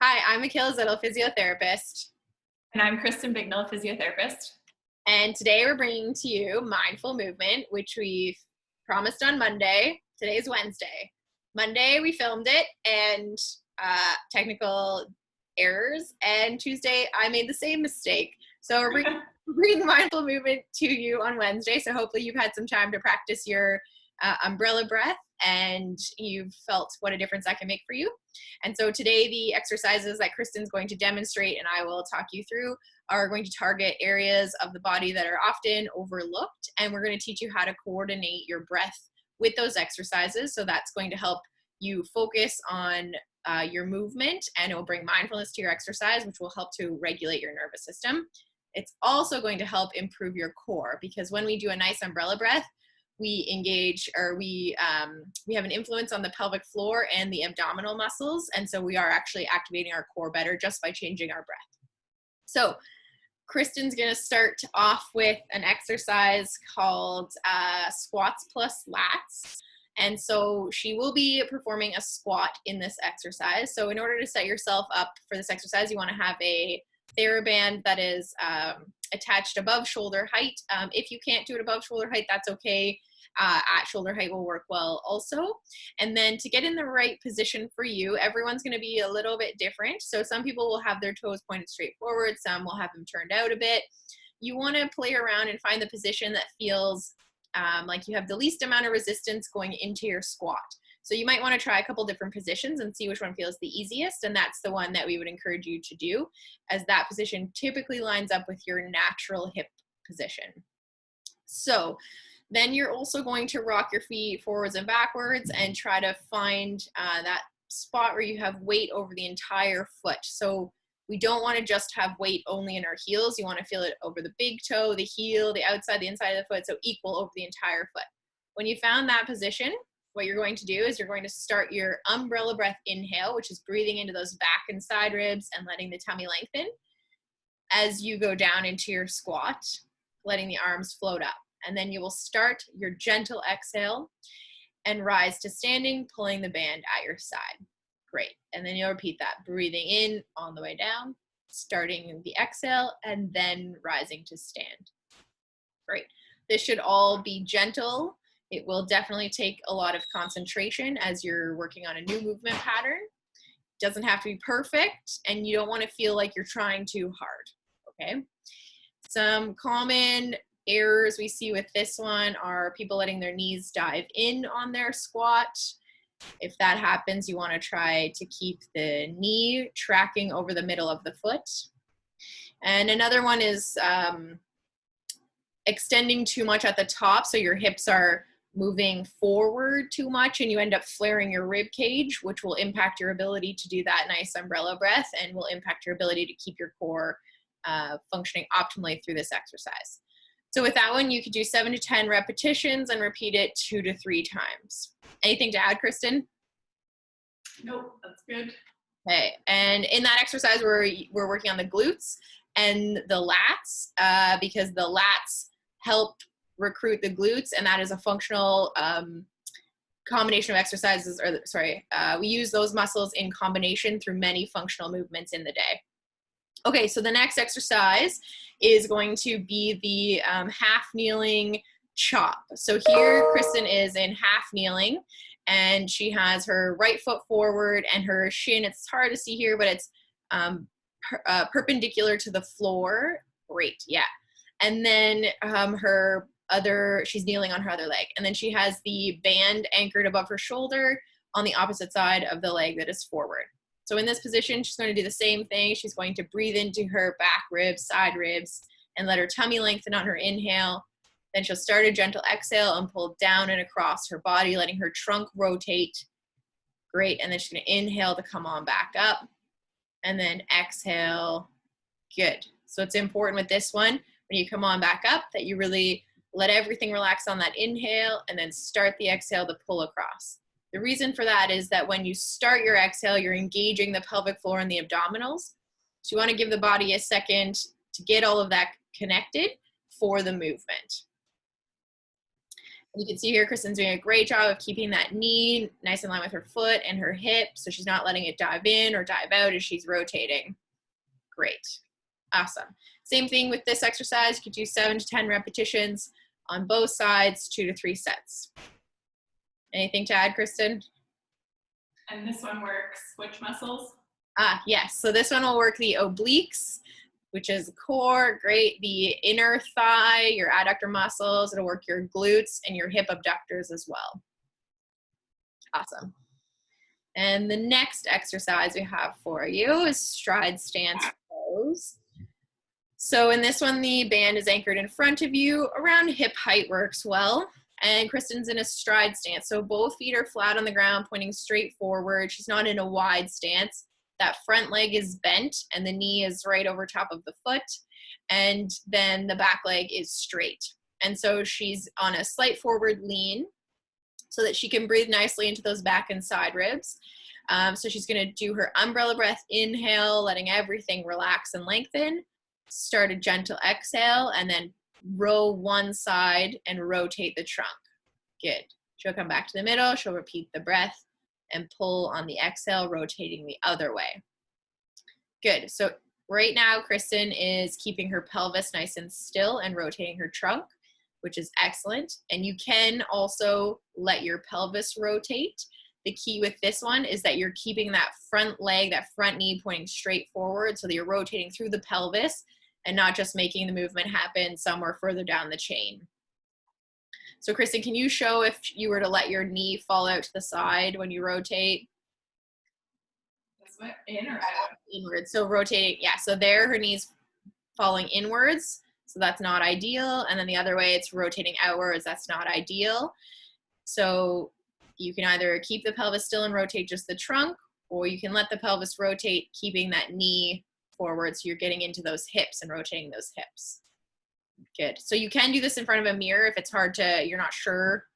Hi, I'm Akil Zittel, physiotherapist. And I'm Kristen Bignell, physiotherapist. And today we're bringing to you mindful movement, which we promised on Monday. Today's Wednesday. Monday we filmed it and technical errors. And Tuesday I made the same mistake. So we're bringing mindful movement to you on Wednesday. So hopefully you've had some time to practice your umbrella breath and you've felt what a difference that can make for you. And so today the exercises that Kristen's going to demonstrate and I will talk you through are going to target areas of the body that are often overlooked, and we're going to teach you how to coordinate your breath with those exercises. So that's going to help you focus on your movement, and it will bring mindfulness to your exercise, which will help to regulate your nervous system. It's also going to help improve your core, because when we do a nice umbrella breath, we engage, or we have an influence on the pelvic floor and the abdominal muscles, and so we are actually activating our core better just by changing our breath. So Kristen's going to start off with an exercise called squats plus lats. And so she will be performing a squat in this exercise. So in order to set yourself up for this exercise, you want to have a TheraBand that is attached above shoulder height. If you can't do it above shoulder height, that's okay. At shoulder height will work well also. And then to get in the right position for you, everyone's going to be a little bit different. So some people will have their toes pointed straight forward, some will have them turned out a bit. You want to play around and find the position that feels like you have the least amount of resistance going into your squat. So you might want to try a couple different positions and see which one feels the easiest, and that's the one that we would encourage you to do, as that position typically lines up with your natural hip position. So then you're also going to rock your feet forwards and backwards and try to find that spot where you have weight over the entire foot. So we don't want to just have weight only in our heels. You want to feel it over the big toe, the heel, the outside, the inside of the foot, so equal over the entire foot. When you found that position, what you're going to do is you're going to start your umbrella breath inhale, which is breathing into those back and side ribs and letting the tummy lengthen, as you go down into your squat, letting the arms float up. And then you will start your gentle exhale and rise to standing, pulling the band at your side. Great. And then you'll repeat that, breathing in on the way down, starting the exhale, and then rising to stand. Great. This should all be gentle. It will definitely take a lot of concentration as you're working on a new movement pattern. It doesn't have to be perfect, and you don't want to feel like you're trying too hard, okay? Some common errors we see with this one are people letting their knees dive in on their squat. If that happens, you want to try to keep the knee tracking over the middle of the foot. And another one is extending too much at the top, so your hips are moving forward too much and you end up flaring your rib cage, which will impact your ability to do that nice umbrella breath and will impact your ability to keep your core functioning optimally through this exercise. So with that one, you could do 7 to 10 repetitions and repeat it 2 to 3 times. Anything to add, Kristen? Nope, that's good. Okay, and in that exercise, we're working on the glutes and the lats because the lats help recruit the glutes, and that is a functional combination of exercises, or we use those muscles in combination through many functional movements in the day. Okay, so the next exercise is going to be the half kneeling chop. So here Kristen is in half kneeling and she has her right foot forward and her shin, it's hard to see here, but it's perpendicular to the floor. Great, yeah. And then she's kneeling on her other leg. And then she has the band anchored above her shoulder on the opposite side of the leg that is forward. So in this position, she's going to do the same thing. She's going to breathe into her back ribs, side ribs, and let her tummy lengthen on her inhale. Then she'll start a gentle exhale and pull down and across her body, letting her trunk rotate. Great. And then she's going to inhale to come on back up. And then exhale. Good. So it's important with this one, when you come on back up, that you really let everything relax on that inhale and then start the exhale to pull across. The reason for that is that when you start your exhale, you're engaging the pelvic floor and the abdominals. So you want to give the body a second to get all of that connected for the movement. You can see here, Kristen's doing a great job of keeping that knee nice in line with her foot and her hip, so she's not letting it dive in or dive out as she's rotating. Great. Awesome. Same thing with this exercise. You could do 7 to 10 repetitions on both sides, 2 to 3 sets. Anything to add, Kristen? And this one works which muscles? Yes. So this one will work the obliques, which is the core, great. The inner thigh, your adductor muscles. It'll work your glutes and your hip abductors as well. Awesome. And the next exercise we have for you is stride stance pose. So in this one, the band is anchored in front of you. Around hip height works well. And Kristen's in a stride stance. So both feet are flat on the ground, pointing straight forward. She's not in a wide stance. That front leg is bent and the knee is right over top of the foot. And then the back leg is straight. And so she's on a slight forward lean so that she can breathe nicely into those back and side ribs. So she's going to do her umbrella breath, inhale, letting everything relax and lengthen. Start a gentle exhale and then row one side and rotate the trunk. Good. She'll come back to the middle. She'll repeat the breath and pull on the exhale, rotating the other way. Good. So right now, Kristen is keeping her pelvis nice and still and rotating her trunk, which is excellent. And you can also let your pelvis rotate. The key with this one is that you're keeping that front leg, that front knee pointing straight forward so that you're rotating through the pelvis and not just making the movement happen somewhere further down the chain. So Kristen, can you show if you were to let your knee fall out to the side when you rotate? This way, in or out? Inward. So rotating, yeah, so there her knee's falling inwards, so that's not ideal. And then the other way, it's rotating outwards, that's not ideal. So you can either keep the pelvis still and rotate just the trunk, or you can let the pelvis rotate, keeping that knee forward so you're getting into those hips and rotating those hips. Good. So you can do this in front of a mirror if it's hard to, you're not sure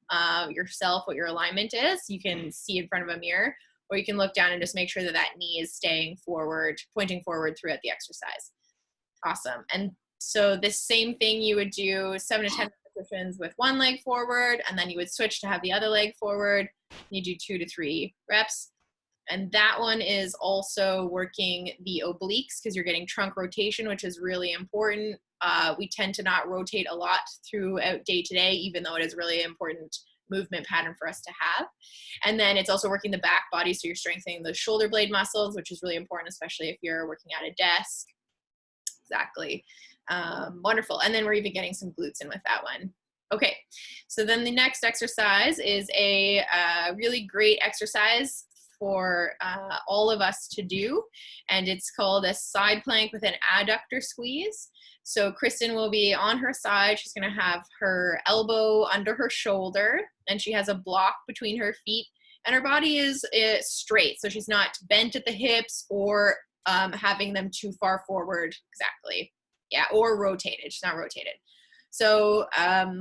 yourself what your alignment is. You can see in front of a mirror, or you can look down and just make sure that that knee is staying forward, pointing forward throughout the exercise. Awesome. And so this same thing, you would do 7 to 10 repetitions with one leg forward, and then you would switch to have the other leg forward. You do 2 to 3 reps. And that one is also working the obliques because you're getting trunk rotation, which is really important. We tend to not rotate a lot throughout day to day, even though it is really important movement pattern for us to have. And then it's also working the back body, so you're strengthening the shoulder blade muscles, which is really important, especially if you're working at a desk. Exactly. Wonderful. And then we're even getting some glutes in with that one. Okay, so then the next exercise is a really great exercise for all of us to do, and it's called a side plank with an adductor squeeze. So Kristen will be on her side. She's going to have her elbow under her shoulder, and she has a block between her feet, and her body is straight, so she's not bent at the hips or having them too far forward. Exactly. Yeah, or rotated. She's not rotated. So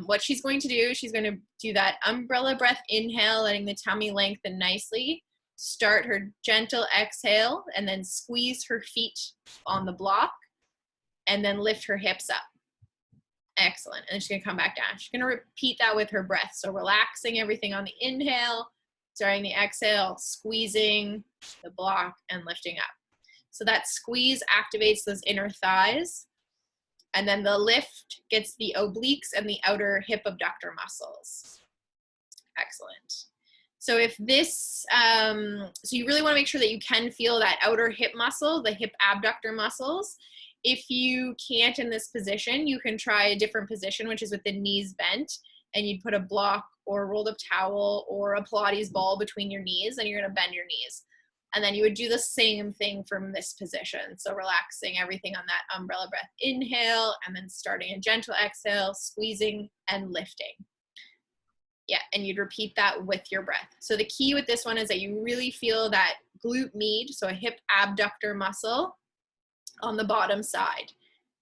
what she's going to do, she's going to do that umbrella breath inhale, letting the tummy lengthen nicely. Start her gentle exhale and then squeeze her feet on the block and then lift her hips up. Excellent. And then she's going to come back down. She's going to repeat that with her breath. So relaxing everything on the inhale, starting the exhale, squeezing the block and lifting up. So that squeeze activates those inner thighs. And then the lift gets the obliques and the outer hip abductor muscles. Excellent. So if this, so you really want to make sure that you can feel that outer hip muscle, the hip abductor muscles. If you can't in this position, you can try a different position, which is with the knees bent, and you'd put a block or a rolled up towel or a Pilates ball between your knees, and you're going to bend your knees. And then you would do the same thing from this position. So relaxing everything on that umbrella breath inhale, and then starting a gentle exhale, squeezing and lifting. Yeah, and you'd repeat that with your breath. So the key with this one is that you really feel that glute med, so a hip abductor muscle on the bottom side.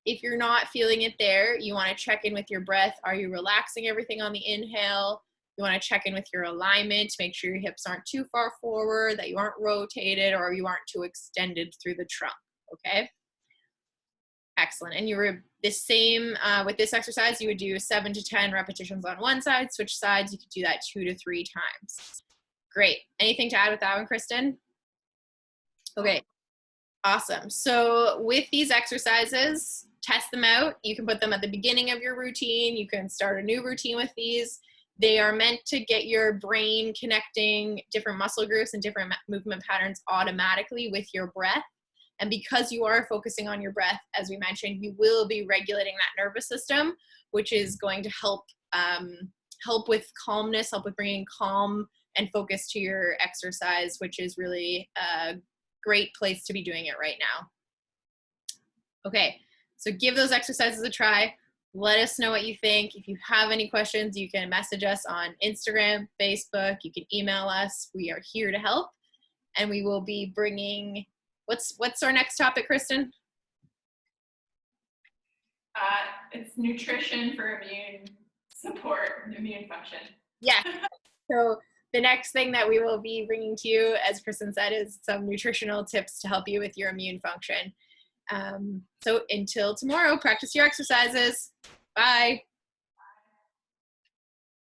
If you're not feeling it there, you want to check in with your breath. Are you relaxing everything on the inhale? You want to check in with your alignment to make sure your hips aren't too far forward, that you aren't rotated, or you aren't too extended through the trunk, okay? Excellent. And you were the same with this exercise, you would do 7 to 10 repetitions on one side, switch sides. You could do that 2 to 3 times. Great. Anything to add with that one, Kristen? Okay. Awesome. So with these exercises, test them out. You can put them at the beginning of your routine. You can start a new routine with these. They are meant to get your brain connecting different muscle groups and different movement patterns automatically with your breath. And because you are focusing on your breath, as we mentioned, you will be regulating that nervous system, which is going to help help with calmness, help with bringing calm and focus to your exercise, which is really a great place to be doing it right now. Okay, so give those exercises a try. Let us know what you think. If you have any questions, you can message us on Instagram, Facebook. You can email us. We are here to help. And we will be bringing, what's our next topic, Kristen? It's nutrition for immune support, immune function. Yeah. So the next thing that we will be bringing to you, as Kristen said, is some nutritional tips to help you with your immune function. So until tomorrow, practice your exercises. Bye.